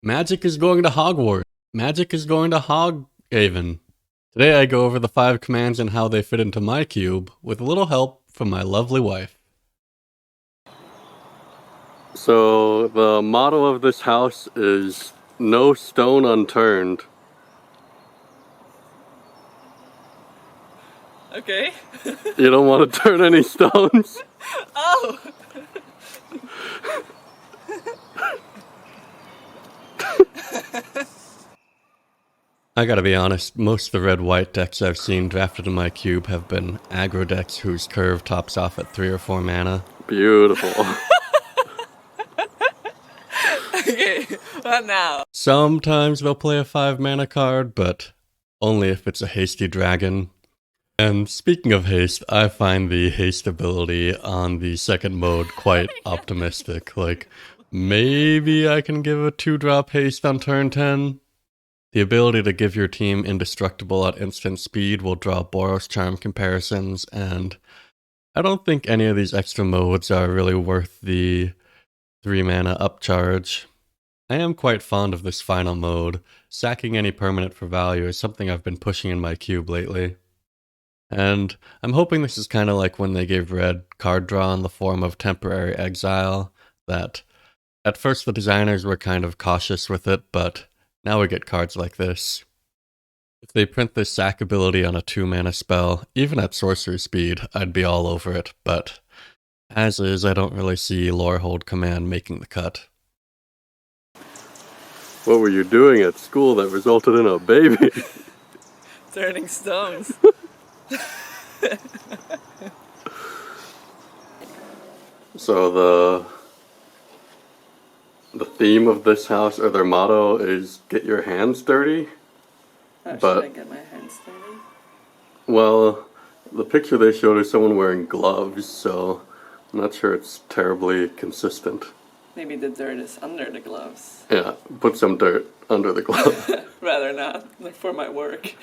Magic is going to Hogwarts. Magic is going to Strixhaven. Today I go over the 5 commands and how they fit into my cube, with a little help from my lovely wife. So, the motto of this house is, no stone unturned. Okay. You don't want to turn any stones? Oh! I gotta be honest, most of the red-white decks I've seen drafted in my cube have been aggro decks whose curve tops off at 3 or 4 mana. Beautiful. Okay, what now? Sometimes they'll play a 5 mana card, but only if it's a hasty dragon. And speaking of haste, I find the haste ability on the second mode quite optimistic. Like, maybe I can give a 2-drop haste on turn 10? The ability to give your team indestructible at instant speed will draw Boros Charm comparisons, and I don't think any of these extra modes are really worth the 3 mana upcharge. I am quite fond of this final mode. Sacking any permanent for value is something I've been pushing in my cube lately. And I'm hoping this is kind of like when they gave red card draw in the form of temporary exile, that at first the designers were kind of cautious with it, but now we get cards like this. If they print this sack ability on a 2 mana spell, even at sorcery speed, I'd be all over it, but as is, I don't really see Lorehold Command making the cut. What were you doing at school that resulted in a baby? Turning stones. So the theme of this house, or their motto, is get your hands dirty. How But- should I get my hands dirty? Well, the picture they showed is someone wearing gloves, so I'm not sure it's terribly consistent. Maybe the dirt is under the gloves. Yeah, put some dirt under the glove. Rather not, like for my work.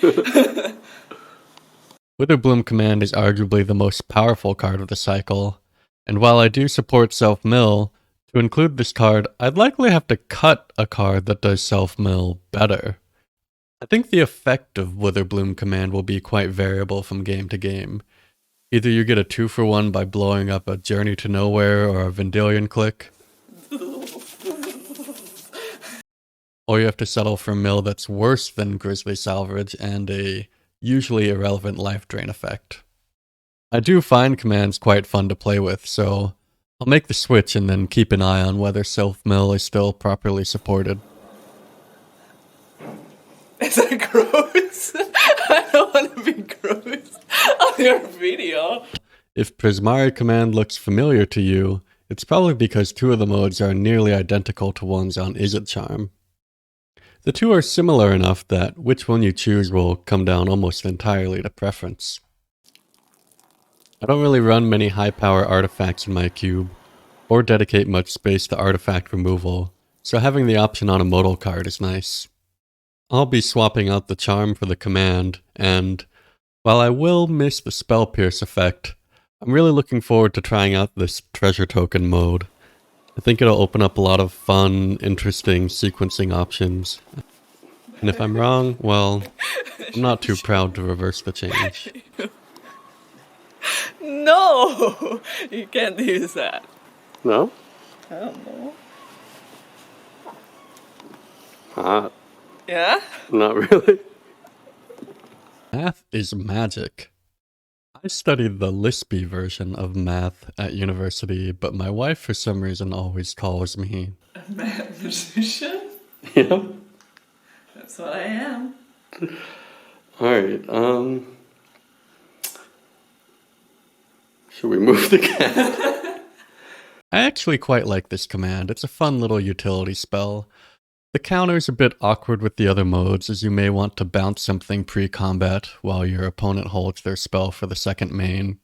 Witherbloom Command is arguably the most powerful card of the cycle, and while I do support self-mill, to include this card, I'd likely have to cut a card that does self-mill better. I think the effect of Witherbloom Command will be quite variable from game to game. Either you get a 2-for-1 by blowing up a Journey to Nowhere or a Vendilion Click, or you have to settle for a mill that's worse than Grizzly Salvage and a usually irrelevant life drain effect. I do find commands quite fun to play with, so I'll make the switch and then keep an eye on whether self-mill is still properly supported. Is that gross? I don't want to be gross on your video. If Prismarid command looks familiar to you, it's probably because 2 of the modes are nearly identical to ones on Izzet Charm. The 2 are similar enough that which one you choose will come down almost entirely to preference. I don't really run many high-power artifacts in my cube, or dedicate much space to artifact removal, so having the option on a modal card is nice. I'll be swapping out the charm for the command, and while I will miss the Spell Pierce effect, I'm really looking forward to trying out this treasure token mode. I think it'll open up a lot of fun, interesting sequencing options. And if I'm wrong, well, I'm not too proud to reverse the change. No! You can't use that. No? I don't know. Hot. Yeah? Not really. Math is magic. I studied the Lispy version of math at university, but my wife for some reason always calls me... A mathematician? Yeah. That's what I am. Alright, should we move the cat? I actually quite like this command. It's a fun little utility spell. The counter's a bit awkward with the other modes, as you may want to bounce something pre-combat while your opponent holds their spell for the second main.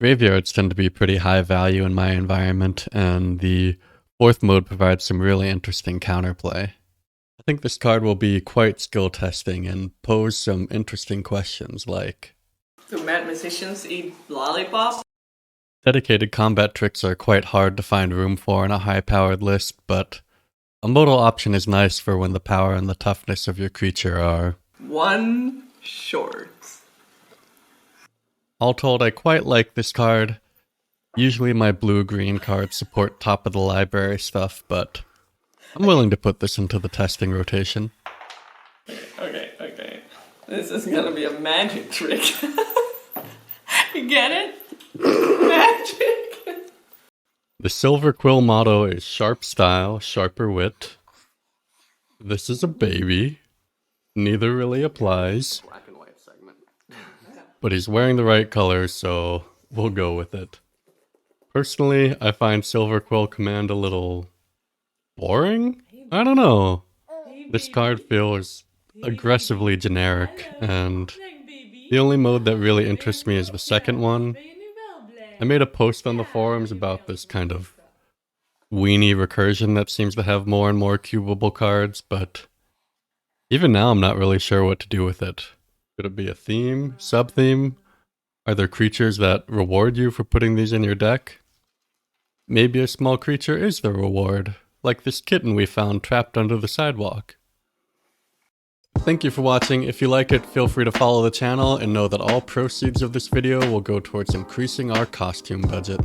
Graveyards tend to be pretty high value in my environment, and the 4th mode provides some really interesting counterplay. I think this card will be quite skill testing and pose some interesting questions like, Do mathematicians eat lollipops? dedicated combat tricks are quite hard to find room for in a high-powered list, but A modal option is nice for when the power and the toughness of your creature are one short. All told, I quite like this card. Usually my blue-green cards support top of the library stuff, but I'm willing to put this into the testing rotation. Okay. This is gonna be a magic trick. You get it? Magic! The Silver Quill motto is sharp style, sharper wit. This is a baby. Neither really applies. Black and white segment. But he's wearing the right colors, so we'll go with it. Personally, I find Silver Quill Command a little boring? I don't know. This card feels aggressively generic, and the only mode that really interests me is the second one. I made a post on the forums about this kind of weenie recursion that seems to have more and more cubable cards, but even now I'm not really sure what to do with it. Could it be a theme? Sub-theme? Are there creatures that reward you for putting these in your deck? Maybe a small creature is the reward, like this kitten we found trapped under the sidewalk. Thank you for watching. If you like it, feel free to follow the channel and know that all proceeds of this video will go towards increasing our costume budget.